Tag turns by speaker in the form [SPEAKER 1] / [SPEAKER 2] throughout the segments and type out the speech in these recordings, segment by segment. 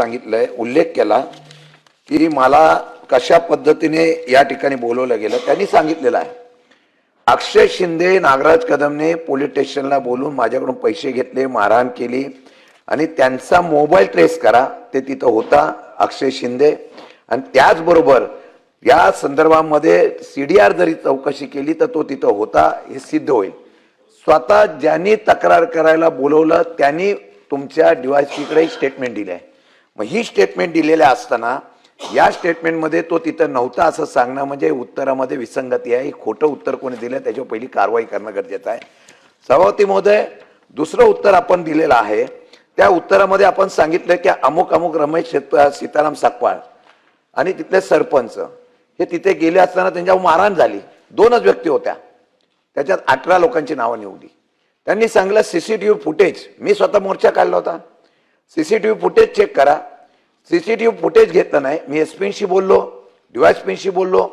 [SPEAKER 1] सांगितलंय, उल्लेख केला की मला कशा पद्धतीने या ठिकाणी बोलवलं गेलं. त्यांनी सांगितलेलं आहे, अक्षय शिंदे, नागराज कदमने पोलीस स्टेशनला बोलून माझ्याकडून पैसे घेतले, मारहाण केली आणि त्यांचा मोबाईल ट्रेस करा, ते तिथं होता अक्षय शिंदे. आणि त्याचबरोबर या संदर्भामध्ये सीडीआर जरी चौकशी केली तर तो तिथं होता हे सिद्ध होईल. स्वतः ज्यांनी तक्रार करायला बोलवलं त्यांनी तुमच्या डीवायएसपीकडे स्टेटमेंट दिले आहे. मग ही स्टेटमेंट दिलेल्या असताना या स्टेटमेंटमध्ये तो तिथं नव्हता असं सांगणं म्हणजे उत्तरामध्ये विसंगती आहे. खोटं उत्तर कोणी दिलं त्याच्यावर पहिली कारवाई करणं गरजेचं आहे. सभापती महोदय, दुसरं उत्तर आपण दिलेलं आहे. त्या उत्तरामध्ये आपण सांगितलं की अमुक अमुक रमेश सीताराम सकपाळ आणि तिथले सरपंच हे तिथे गेले असताना त्यांच्यावर मारहाण झाली. दोनच व्यक्ती होत्या, त्याच्यात 18 लोकांची नावं निवडली. त्यांनी सांगितलं सीसीटीव्ही फुटेज, मी स्वतः मोर्चा काढला होता, सीसीटीव्ही फुटेज चेक करा. सीसीटीव्ही फुटेज घेतलं नाही. मी एसपींशी बोललो, डीवायएसपींशी बोललो,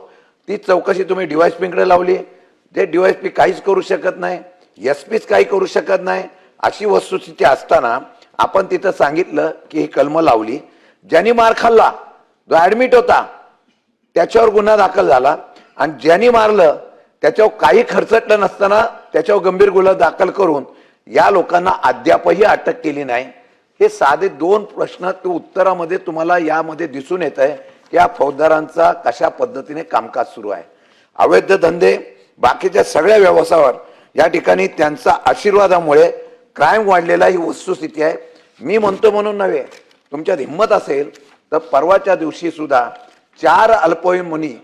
[SPEAKER 1] ती चौकशी तुम्ही डीवायएसपींकडे लावली. ते डीवायएसपी काहीच करू शकत नाही, एसपीच काही करू शकत नाही. अशी वस्तुस्थिती असताना आपण तिथं सांगितलं की ही कलम लावली. ज्यांनी मार खाल्ला, जो ऍडमिट होता त्याच्यावर गुन्हा दाखल झाला आणि ज्यांनी मारलं त्याच्यावर काही खर्चटलं नसताना त्याच्यावर गंभीर गुन्हा दाखल करून या लोकांना अद्यापही अटक केली नाही. हे साधे दोन प्रश्न ते उत्तरामध्ये तुम्हाला यामध्ये दिसून येत आहे की या फौजदारांचा कशा पद्धतीने कामकाज सुरू आहे. अवैध धंदे, बाकीच्या सगळ्या व्यवसायावर या ठिकाणी त्यांचा आशीर्वादामुळे क्राईम वाढलेला ही वस्तुस्थिती आहे. मी म्हणतो म्हणून नव्हे, तुमच्यात हिंमत असेल तर परवाच्या दिवशी सुद्धा 4 अल्पवयीन मुली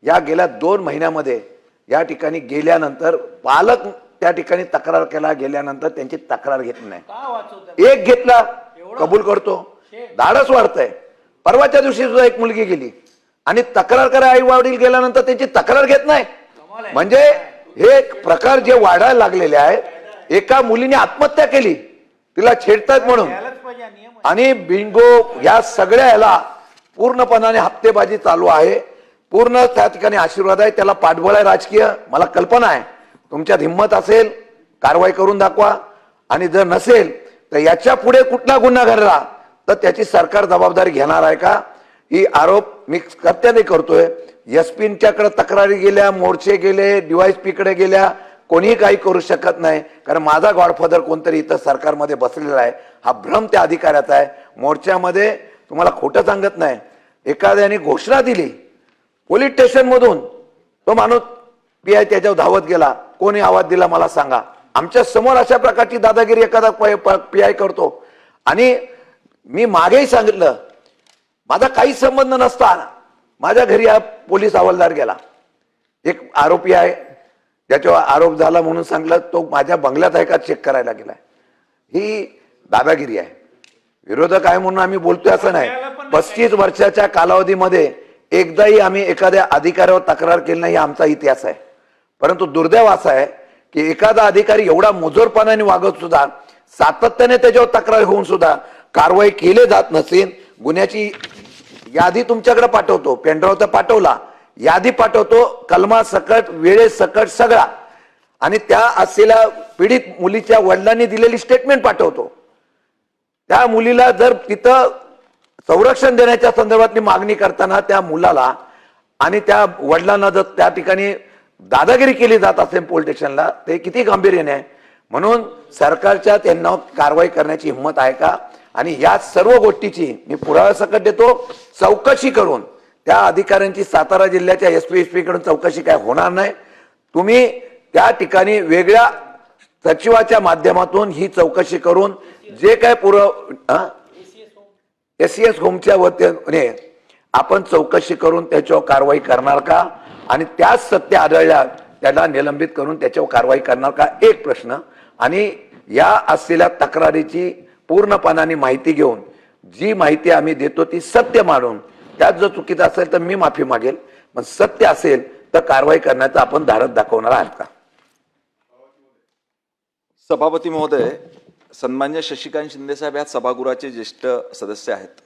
[SPEAKER 1] या गेल्या 2 महिन्यामध्ये या ठिकाणी गेल्यानंतर पालक त्या ठिकाणी तक्रार केला, गेल्यानंतर त्यांची तक्रार घेतली नाही. एक घेतला, कबूल करतो, धाडस वाढतंय. परवाच्या दिवशी सुद्धा एक मुलगी गेली आणि तक्रार करा, आई वडील गेल्यानंतर त्यांची तक्रार घेत नाही. म्हणजे हे एक प्रकार जे वाढायला लागलेले आहे. एका मुलीने आत्महत्या केली, तिला छेडतात म्हणून, आणि बिंगो या सगळ्या याला पूर्णपणाने हप्तेबाजी चालू आहे. पूर्ण त्या ठिकाणी आशीर्वाद आहे, त्याला पाठबळ आहे राजकीय. मला कल्पना आहे तुमच्यात हिंमत असेल कारवाई करून दाखवा, आणि जर नसेल तर याच्या पुढे कुठला गुन्हा घडला तर त्याची सरकार जबाबदारी घेणार आहे का, ही आरोप मी कर्त्याने करतोय. एसपींच्याकडे तक्रारी गेल्या, मोर्चे गेले, डीवायएसपी कडे गेल्या, कोणीही काही करू शकत नाही. कारण माझा गॉडफादर कोणतरी इथं सरकारमध्ये बसलेला आहे, हा भ्रम त्या अधिकाऱ्याचा आहे. मोर्चामध्ये तुम्हाला खोटं सांगत नाही, एखाद्याने घोषणा दिली पोलीस स्टेशन मधून, तो माणूस पीआय त्याच्यावर धावत गेला, कोणी आवाज दिला मला सांगा. आमच्या समोर अशा प्रकारची दादागिरी एखादा पीआय करतो. आणि मी मागेही सांगितलं, माझा काही संबंध नसता माझ्या घरी हा पोलीस हवालदार गेला, एक आरोपी आहे ज्याच्यावर आरोप झाला म्हणून सांगितलं, तो माझ्या बंगल्यात आहे का चेक करायला गेलाय. ही दादागिरी आहे. विरोधक आहे म्हणून आम्ही बोलतोय असं नाही. 35 वर्षाच्या कालावधीमध्ये एकदाही आम्ही एखाद्या अधिकाऱ्यावर तक्रार केली नाही, आमचा इतिहास आहे. परंतु दुर्दैव असा आहे की एखादा अधिकारी एवढा मुजोरपणाने वागत सुद्धा, सातत्याने त्याच्यावर तक्रार होऊन सुद्धा कारवाई केली जात नसेल. गुन्ह्याची यादी तुमच्याकडे पाठवतो, पेनड्राईव्ह तर पाठवला, यादी पाठवतो, कलमा सकट, वेळे सकट सगळा, आणि त्या असलेल्या पीडित मुलीच्या वडिलांनी दिलेली स्टेटमेंट पाठवतो. त्या मुलीला जर तिथं संरक्षण देण्याच्या संदर्भातली मागणी करताना त्या मुलाला आणि त्या वडिलांना जर त्या ठिकाणी दादागिरी केली जात असेल पोलीस स्टेशनला, ते किती गांभीर्याने आहे. म्हणून सरकारच्या त्यांना कारवाई करण्याची हिंमत आहे का, आणि या सर्व गोष्टीची मी पुराव्यासकट देतो, चौकशी करून त्या अधिकाऱ्यांची सातारा जिल्ह्याच्या एसपी कडून चौकशी काय होणार नाही. तुम्ही त्या ठिकाणी वेगळ्या सचिवाच्या माध्यमातून ही चौकशी करून जे काय एसीएस होमच्या वतीने आपण चौकशी करून त्याच्यावर कारवाई करणार का, आणि त्याच सत्य आढळल्या त्याला निलंबित करून त्याच्यावर कारवाई करणार का, एक प्रश्न. आणि या असलेल्या तक्रारीची पूर्णपणाने माहिती घेऊन जी माहिती आम्ही देतो ती सत्य मानून, त्यात जर चुकीचं असेल तर मी माफी मागेल, पण सत्य असेल तर कारवाई करण्याचा आपण धाडस दाखवणार आहात का.
[SPEAKER 2] सभापती महोदय, सन्मान्य शशिकांत शिंदे साहेब या सभागृहाचे ज्येष्ठ सदस्य आहेत.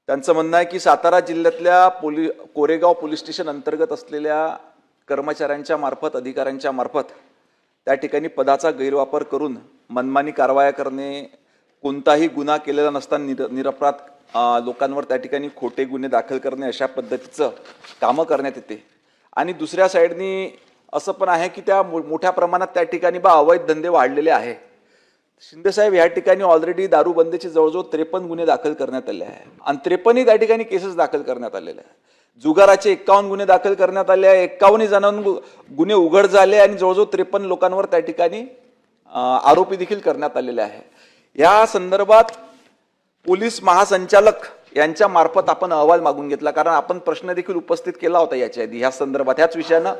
[SPEAKER 2] त्यांचं म्हणणं आहे की सातारा जिल्ह्यातल्या कोरेगाव पोलीस स्टेशन अंतर्गत असलेल्या कर्मचाऱ्यांच्या मार्फत, अधिकाऱ्यांच्या मार्फत त्या ठिकाणी पदाचा गैरवापर करून मनमानी कारवाया करणे, कोणताही गुन्हा केलेला नसताना निरपराध लोकांवर त्या ठिकाणी खोटे गुन्हे दाखल करणे अशा पद्धतीचं कामं करण्यात येते. आणि दुसऱ्या साईडनी असं पण आहे की त्या मोठ्या प्रमाणात त्या ठिकाणी अवैध धंदे वाढलेले आहे. शिंदेसाहेब या ठिकाणी ऑलरेडी दारूबंदीचे जवळजवळ 53 गुन्हे दाखल करण्यात आले आहे आणि 53 त्या ठिकाणी केसेस दाखल करण्यात आलेले आहे. जुगाराचे 51 गुन्हे दाखल करण्यात आले आहे, 51 जणांवर गुन्हे उघड झाले आणि जवळजवळ 53 लोकांवर त्या ठिकाणी आरोपी देखील करण्यात आलेले आहे. या संदर्भात पोलीस महासंचालक यांच्या मार्फत आपण अहवाल मागून घेतला, कारण आपण प्रश्न देखील उपस्थित केला होता याच्या आधी ह्या संदर्भात. ह्याच विषयानं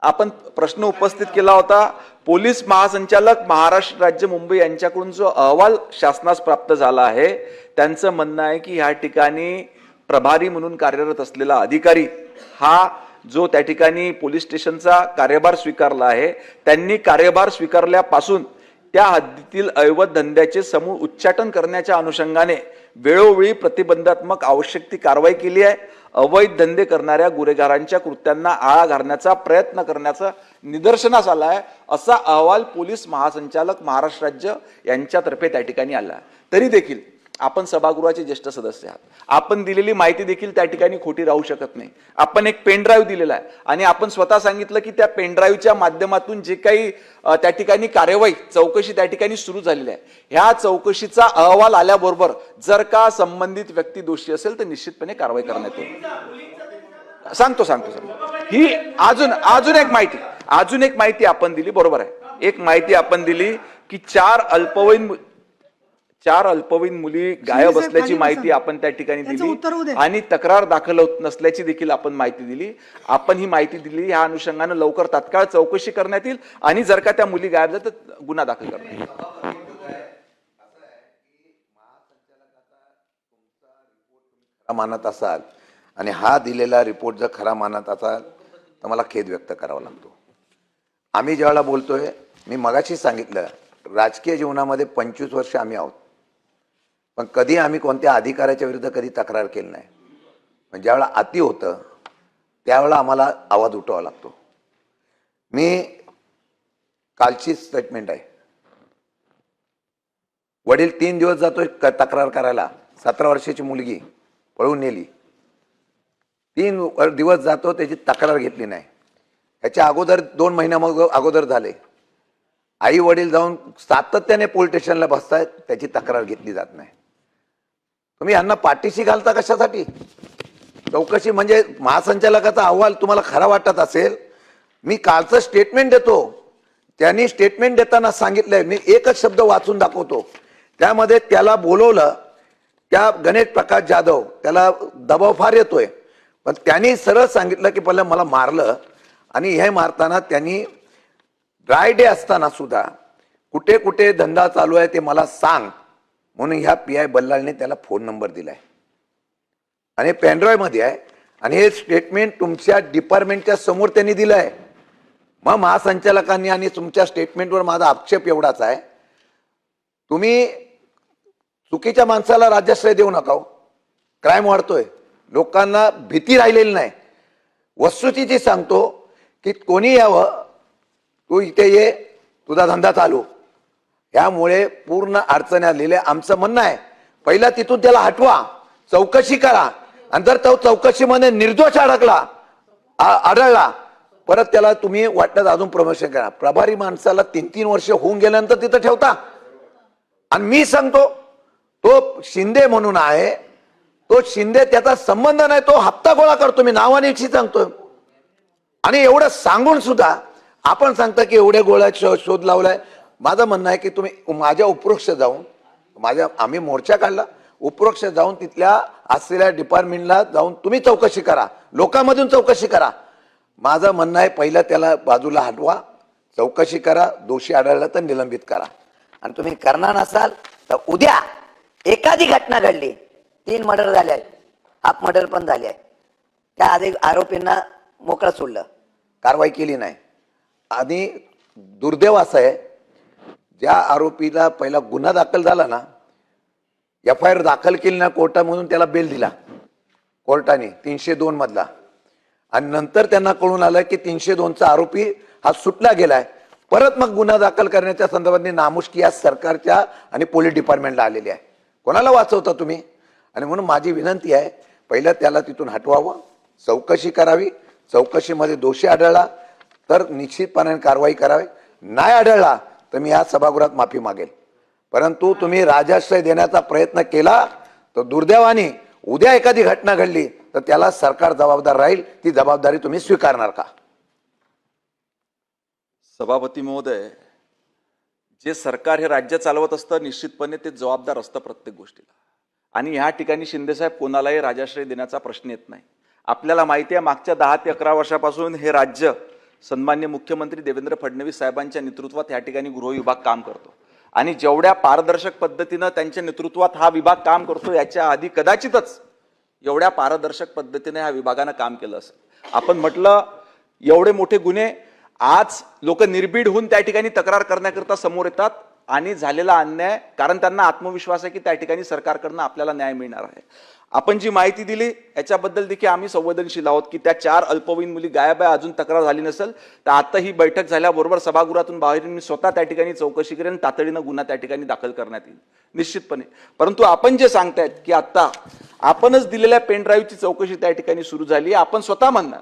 [SPEAKER 2] आपण प्रश्न उपस्थित केला होता. पोलीस महासंचालक महाराष्ट्र राज्य मुंबई यांच्याकडून जो अहवाल शासनास प्राप्त झाला आहे त्यांचं म्हणणं आहे की ह्या ठिकाणी प्रभारी म्हणून कार्यरत असलेला अधिकारी हा जो त्या ठिकाणी पोलीस स्टेशनचा कार्यभार स्वीकारला आहे, त्यांनी कार्यभार स्वीकारल्यापासून त्या हद्दीतील अवैध धंद्याचे समूळ उच्चाटन करण्याच्या अनुषंगाने वेळोवेळी प्रतिबंधात्मक आवश्यक ती कारवाई केली आहे. अवैध धंदे करणाऱ्या गुन्हेगारांच्या कृत्यांना आळा घालण्याचा प्रयत्न करण्याचा निदर्शनास आला आहे, असा अहवाल पोलीस महासंचालक महाराष्ट्र राज्य यांच्यातर्फे त्या ठिकाणी आला. तरी देखील आपण सभागृहाचे ज्येष्ठ सदस्य आहात, आपण दिलेली माहिती देखील त्या ठिकाणी खोटी राहू शकत नाही. आपण एक पेनड्राईव्ह दिलेला आहे आणि आपण स्वतः सांगितलं की त्या पेनड्राईव्हच्या माध्यमातून जे काही त्या ठिकाणी कार्यवाही चौकशी त्या ठिकाणी सुरू झालेली आहे, ह्या चौकशीचा अहवाल आल्याबरोबर जर का संबंधित व्यक्ती दोषी असेल तर निश्चितपणे कारवाई करण्यात येईल. सांगतो ही अजून एक माहिती आपण दिली. बरोबर आहे, एक माहिती आपण दिली की चार अल्पवयीन मुली गायब असल्याची माहिती आपण त्या ठिकाणी दिली आणि तक्रार दाखल होत नसल्याची देखील आपण माहिती दिली. आपण ही माहिती दिली, ह्या अनुषंगाने लवकर तात्काळ चौकशी करण्यात येईल आणि जर का त्या मुली गायब झाल्या तर गुन्हा दाखल करण्यात येईल.
[SPEAKER 1] मानत असाल आणि हा दिलेला रिपोर्ट जर खरा मानत असाल तर मला खेद व्यक्त करावा लागतो. आम्ही ज्यावेळेला बोलतोय, मी मगाशी सांगितलं, राजकीय जीवनामध्ये 25 वर्ष आम्ही आहोत, पण कधी आम्ही कोणत्या अधिकाऱ्याच्या विरुद्ध कधी तक्रार केली नाही. पण ज्यावेळेला अति होतं त्यावेळेला आम्हाला आवाज उठवावा लागतो. मी कालची स्टेटमेंट आहे, वडील 3 दिवस जातोय तक्रार करायला, 17 वर्षाची मुलगी पळून नेली, 3 दिवस जातो त्याची तक्रार घेतली नाही. याच्या अगोदर 2 महिन्या अगोदर झाले, आई वडील जाऊन सातत्याने पोलीस स्टेशनला बसतायत, त्याची तक्रार घेतली जात नाही. तुम्ही यांना पाठीशी घालता कशासाठी? चौकशी म्हणजे महासंचालकाचा अहवाल तुम्हाला खरा वाटत असेल, मी कालचं स्टेटमेंट देतो, त्यांनी स्टेटमेंट देताना सांगितलंय, मी एकच शब्द वाचून दाखवतो. त्यामध्ये त्याला बोलवलं, त्या गणेश प्रकाश जाधव, त्याला दबाव फार येतोय, पण त्यांनी सरळ सांगितलं की पहिलं मला मारलं आणि हे मारताना त्यांनी ड्राय डे असताना सुद्धा कुठे कुठे धंदा चालू आहे ते मला सांग म्हणून ह्या PI बल्लाळने त्याला फोन नंबर दिलाय आणि पेनड्राईव्ह मध्ये आहे आणि हे स्टेटमेंट तुमच्या डिपार्टमेंटच्या समोर त्यांनी दिलंय. मग महासंचालकांनी आणि तुमच्या स्टेटमेंटवर माझा आक्षेप एवढाच आहे, तुम्ही चुकीच्या माणसाला राज्याश्रय देऊ नका. क्राईम वाढतोय, लोकांना भीती राहिलेली नाही. वस्तुस्थिती सांगतो की कोणी यावं, तू इथे ये, तुझा धंदा चालू, यामुळे पूर्ण अडचणी आलेल्या. आमचं म्हणणं आहे पहिला तिथून त्याला हटवा, चौकशी करा, आणि जर तो चौकशीमध्ये निर्दोष आढळला परत त्याला तुम्ही वाटत अजून प्रमोशन करा. प्रभारी माणसाला 3-3 वर्ष होऊन गेल्यानंतर तिथं ठेवता. आणि मी सांगतो तो शिंदे म्हणून आहे, तो शिंदे त्याचा संबंध नाही, तो हप्ता गोळा करतो, मी नावाने सांगतोय. आणि एवढं सांगून सुद्धा आपण सांगता की एवढे गोळ्या शोध लावलाय. माझं म्हणणं आहे की तुम्ही माझ्या उपरोक्ष जाऊन, आम्ही मोर्चा काढला, उपरोक्ष जाऊन तिथल्या असलेल्या डिपार्टमेंटला जाऊन तुम्ही चौकशी करा, लोकांमधून चौकशी करा. माझं म्हणणं आहे पहिलं त्याला बाजूला हटवा, चौकशी करा, दोषी आढळला तर निलंबित करा.
[SPEAKER 3] आणि तुम्ही करणार नसाल तर उद्या एखादी घटना घडली, 3 मर्डर झाले आहेत, हाफ मर्डर पण झाले आहे, त्या आधी आरोपींना मोकळं सोडलं,
[SPEAKER 1] कारवाई केली नाही. आणि दुर्दैव असं आहे, ज्या आरोपीला पहिला गुन्हा दाखल झाला ना, FIR दाखल केली ना कोर्टामधून, त्याला बेल दिला कोर्टाने 302 मधला, आणि नंतर त्यांना कळून आलं की 302चा आरोपी हा सुटला गेलाय. परत मग गुन्हा दाखल करण्याच्या संदर्भात नामुष्की या सरकारच्या आणि पोलीस डिपार्टमेंटला आलेली आहे. कोणाला वाचवता तुम्ही? आणि म्हणून माझी विनंती आहे, पहिलं त्याला तिथून हटवावं, चौकशी करावी, चौकशीमध्ये दोषी आढळला तर निश्चितपणे कारवाई करावी, नाही आढळला तर मी या सभागृहात माफी मागेल. परंतु तुम्ही राजाश्रय देण्याचा प्रयत्न केला तर दुर्दैवाने उद्या एखादी घटना घडली तर त्याला सरकार जबाबदार राहील. ती जबाबदारी तुम्ही स्वीकारणार का?
[SPEAKER 2] सभापती महोदय, जे सरकार हे राज्य चालवत असतं निश्चितपणे ते जबाबदार असतं प्रत्येक गोष्टीला. आणि ह्या ठिकाणी शिंदेसाहेब कोणालाही राजाश्रय देण्याचा प्रश्न येत नाही. आपल्याला माहिती आहे मागच्या 10 ते 11 वर्षापासून हे राज्य सन्मान्य मुख्यमंत्री देवेंद्र फडणवीस साहेबांच्या नेतृत्वात या ठिकाणी गृह विभाग काम करतो. आणि जेवढ्या पारदर्शक पद्धतीनं त्यांच्या नेतृत्वात हा विभाग काम करतो याच्या आधी कदाचितच एवढ्या पारदर्शक पद्धतीने ह्या विभागानं काम केलं असेल. आपण म्हटलं एवढे मोठे गुन्हे आज लोक निर्भीड होऊन त्या ठिकाणी तक्रार करण्याकरता समोर येतात आणि झालेला अन्याय, कारण त्यांना आत्मविश्वास आहे की त्या ठिकाणी सरकारकडनं आपल्याला न्याय मिळणार आहे. आपण जी माहिती दिली याच्याबद्दल देखील आम्ही संवेदनशील आहोत की त्या 4 अल्पवयीन मुली गायब आहे, अजून तक्रार झाली नसेल तर आता ही बैठक झाल्याबरोबर सभागृहातून बाहेर मी स्वतः त्या ठिकाणी चौकशी करेन, तातडीनं गुन्हा त्या ठिकाणी दाखल करण्यात येईल निश्चितपणे. परंतु आपण जे सांगतायत की आता आपणच दिलेल्या पेनड्राईव्हची चौकशी त्या ठिकाणी सुरू झाली, आपण स्वतः म्हणणार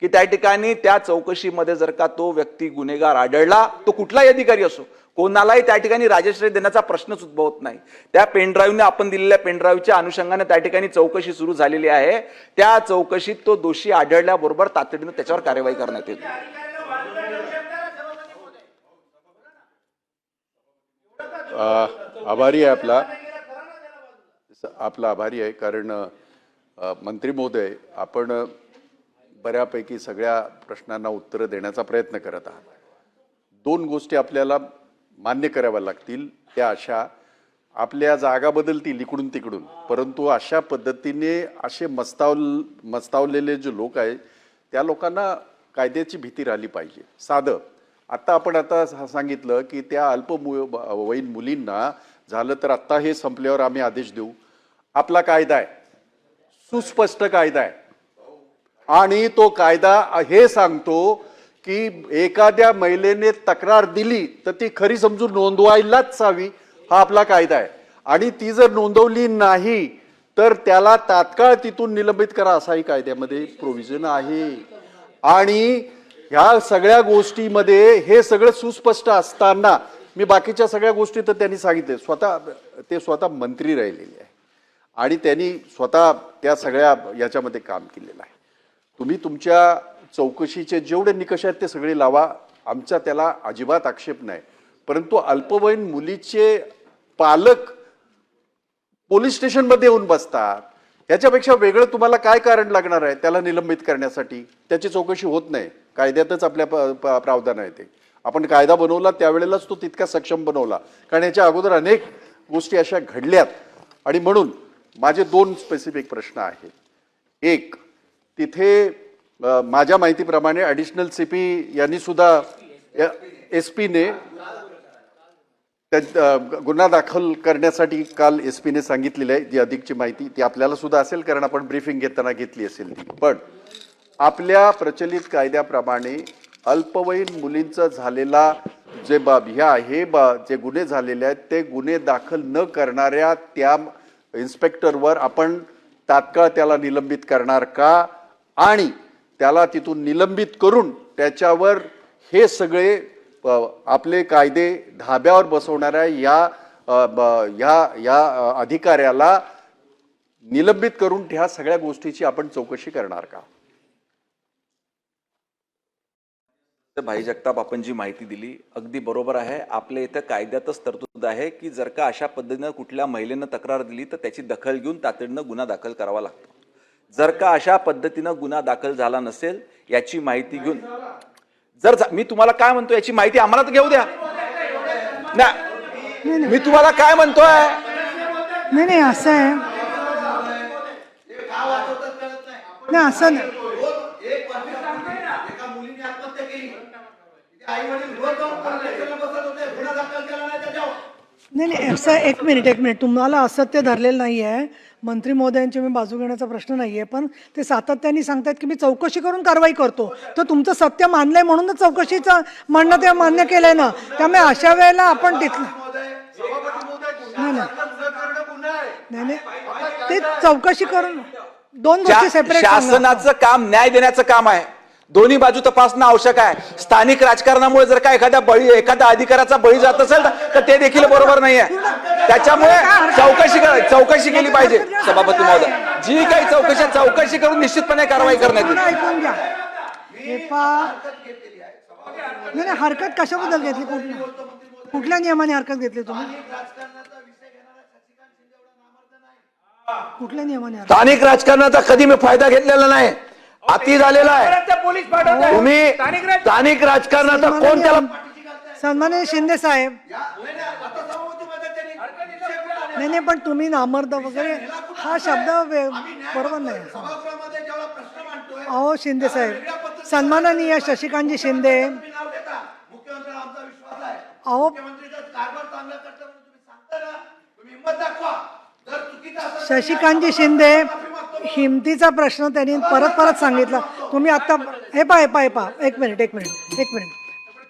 [SPEAKER 2] की त्या ठिकाणी त्या चौकशीमध्ये जर का तो व्यक्ती गुन्हेगार आढळला, तो कुठलाही अधिकारी असो, कोणालाही त्या ठिकाणी राजश्रय देण्याचा प्रश्नच उद्भवत नाही. त्या पेनड्राईव्हने आपण दिलेल्या पेनड्राईव्हच्या अनुषंगाने त्या ठिकाणी चौकशी सुरू झालेली आहे. त्या चौकशीत तो दोषी आढळल्याबरोबर तातडीनं त्याच्यावर कार्यवाही करण्यात येईल.
[SPEAKER 4] आभारी आहे आपला आभारी आहे, कारण मंत्री महोदय आपण बऱ्यापैकी सगळ्या प्रश्नांना उत्तरं देण्याचा प्रयत्न करत आहात. 2 गोष्टी आपल्याला मान्य कराव्या लागतील. त्या अशा, आपल्या जागा बदलतील इकडून तिकडून, परंतु अशा पद्धतीने असे मस्तावलेले जे लोक आहेत त्या लोकांना कायद्याची भीती राहिली पाहिजे. साधं आता सांगितलं की त्या अल्पवयीन मुलींना झालं तर आत्ता हे संपल्यावर आम्ही आदेश देऊ. आपला कायदा आहे, सुस्पष्ट कायदा आहे, आणि तो कायदा हे सांगतो की एखाद्या महिलेने तक्रार दिली तर ती खरी समजून नोंदवायलाच हवी. हा आपला कायदा आहे. आणि ती जर नोंदवली नाही तर त्याला तात्काळ तिथून निलंबित करा, असाही कायद्यामध्ये प्रोव्हिजन आहे. आणि ह्या सगळ्या गोष्टीमध्ये हे सगळं सुस्पष्ट असताना मी बाकीच्या सगळ्या गोष्टी तर त्यांनी सांगितले. ते स्वतः मंत्री राहिलेले आहे आणि त्यांनी स्वतः त्या सगळ्या याच्यामध्ये काम केलेलं आहे. तुम्ही तुमच्या चौकशीचे जेवढे निकष आहेत ते सगळे लावा, आमचा त्याला अजिबात आक्षेप नाही. परंतु अल्पवयीन मुलीचे पालक पोलीस स्टेशनमध्ये येऊन बसतात, याच्यापेक्षा वेगळं तुम्हाला काय कारण लागणार आहे त्याला निलंबित करण्यासाठी? त्याची चौकशी होत नाही. कायद्यातच आपल्या प्रावधान आहे ते. आपण कायदा बनवला त्यावेळेलाच तो तितका सक्षम बनवला, कारण याच्या अगोदर अनेक गोष्टी अशा घडल्यात. आणि म्हणून माझे 2 स्पेसिफिक प्रश्न आहेत. एक, तिथे माझ्या माहितीप्रमाणे ॲडिशनल CP यांनी सुद्धा SP-ने गुन्हा दाखल करण्यासाठी काल SP-ने सांगितलेलं आहे. जी अधिकची माहिती ती आपल्याला सुद्धा असेल, कारण आपण ब्रीफिंग घेताना घेतली असेल ती. पण आपल्या प्रचलित कायद्याप्रमाणे अल्पवयीन मुलींचा झालेला जे जे गुन्हे झालेले आहेत ते गुन्हे दाखल न करणाऱ्या त्या इन्स्पेक्टरवर आपण तात्काळ त्याला निलंबित करणार का? आणि त्याला तिथून निलंबित करून त्याच्यावर हे सगळे आपले कायदे धाब्यावर बसवणाऱ्या या अधिकाऱ्याला निलंबित करून ह्या सगळ्या गोष्टीची आपण चौकशी करणार का?
[SPEAKER 2] भाई जगताप, आपण जी माहिती दिली अगदी बरोबर आहे. आपल्या इथं कायद्यातच तरतूद आहे की जर का अशा पद्धतीनं कुठल्या महिलेनं तक्रार दिली तर त्याची दखल घेऊन तातडीनं गुन्हा दाखल करावा लागतो. जर का अशा पद्धतीनं गुन्हा दाखल झाला नसेल याची माहिती घेऊन, मी तुम्हाला काय म्हणतो याची माहिती आम्हाला तर घेऊ द्या ना. मी तुम्हाला काय म्हणतोय,
[SPEAKER 5] नाही असं आहे ना, असं नाही. नाही असं, एक मिनिट, तुम्हाला असत्य धरलेलं नाही आहे. मंत्री महोदयांची मी बाजू घेण्याचा प्रश्न नाहीये, पण ते सातत्याने सांगतात की मी चौकशी करून कारवाई करतो. तर तुमचं सत्य मानलंय म्हणूनच चौकशीचं म्हणणं ते मान्य केलंय ना. त्यामुळे अशा वेळेला आपण तिथलं नाही नाही ते चौकशी करून दोन गोष्टी सेपरेट.
[SPEAKER 2] शासनाचं काम न्याय देण्याचं काम आहे. दोन्ही बाजू तपासणं आवश्यक आहे. स्थानिक राजकारणामुळे जर का एखाद्या अधिकाराचा बळी जात असेल तर ते देखील बरोबर नाहीये. त्याच्यामुळे चौकशी केली पाहिजे. सभापती महोदय, जी काही चौकशी करून निश्चितपणे कारवाई करण्यात येईल.
[SPEAKER 5] ऐकून घ्या. हे नाही हरकत कशाबद्दल घेतली? कुठल्या नियमाने हरकत घेतली तुम्ही? कुठल्या नियमाने?
[SPEAKER 1] स्थानिक राजकारणाचा कधी मी फायदा घेतलेला नाही. अति झालेला आहे. तुम्ही स्थानिक राजकारणाचा कोण त्याला?
[SPEAKER 5] सन्माननीय शिंदे साहेब, नाही पण तुम्ही नामर्द वगैरे हा शब्द बरोबर नाही. अहो शिंदे साहेब, सन्माननीय शशिकांतजी शिंदे, अहो शशिकांतजी शिंदे, हिमतीचा प्रश्न त्यांनी परत सांगितला. तुम्ही आता हे पहा एक मिनिट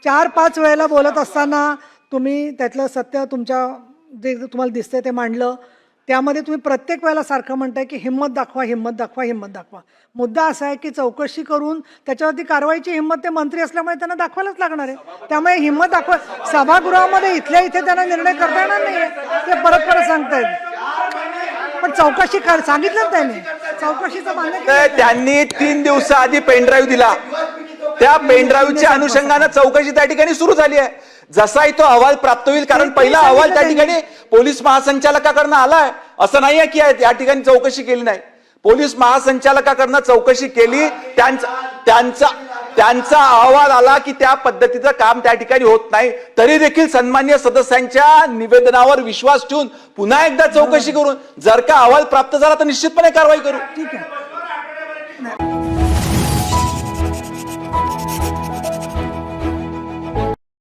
[SPEAKER 5] 4-5 वेळेला बोलत असताना तुम्ही त्यातलं सत्य तुमच्या जे तुम्हाला दिसतंय ते मांडलं. त्यामध्ये तुम्ही प्रत्येक वेळेला सारखं म्हणताय की हिंमत दाखवा. मुद्दा असा आहे की चौकशी करून त्याच्यावरती कारवाईची हिंमत ते मंत्री असल्यामुळे त्यांना दाखवायलाच लागणार आहे. त्यामुळे हिंमत दाखवा. सभागृहामध्ये इथे त्यांना निर्णय करता येणार नाहीये. ते परत सांगतायत. पण चौकशी सांगितलं त्यांनी. चौकशीचं मान्य केलं.
[SPEAKER 2] त्यांनी 3 दिवसाआधी पेनड्राईव्ह दिला. त्या पेनड्राईव्हच्या अनुषंगाने चौकशी त्या ठिकाणी सुरू झाली आहे. जसाही तो अहवाल प्राप्त होईल, कारण पहिला अहवाल त्या ठिकाणी पोलीस महासंचालकाकडनं आलाय. असं नाहीये की या ठिकाणी चौकशी केली नाही. पोलीस महासंचालकाकडनं चौकशी केली. त्यांचा अहवाल आला की त्या पद्धतीचं काम त्या ठिकाणी होत नाही. तरी देखील सन्माननीय सदस्यांच्या निवेदनावर विश्वास ठेवून पुन्हा एकदा चौकशी करून जर का अहवाल प्राप्त झाला तर निश्चितपणे कारवाई करू.
[SPEAKER 5] ठीक आहे.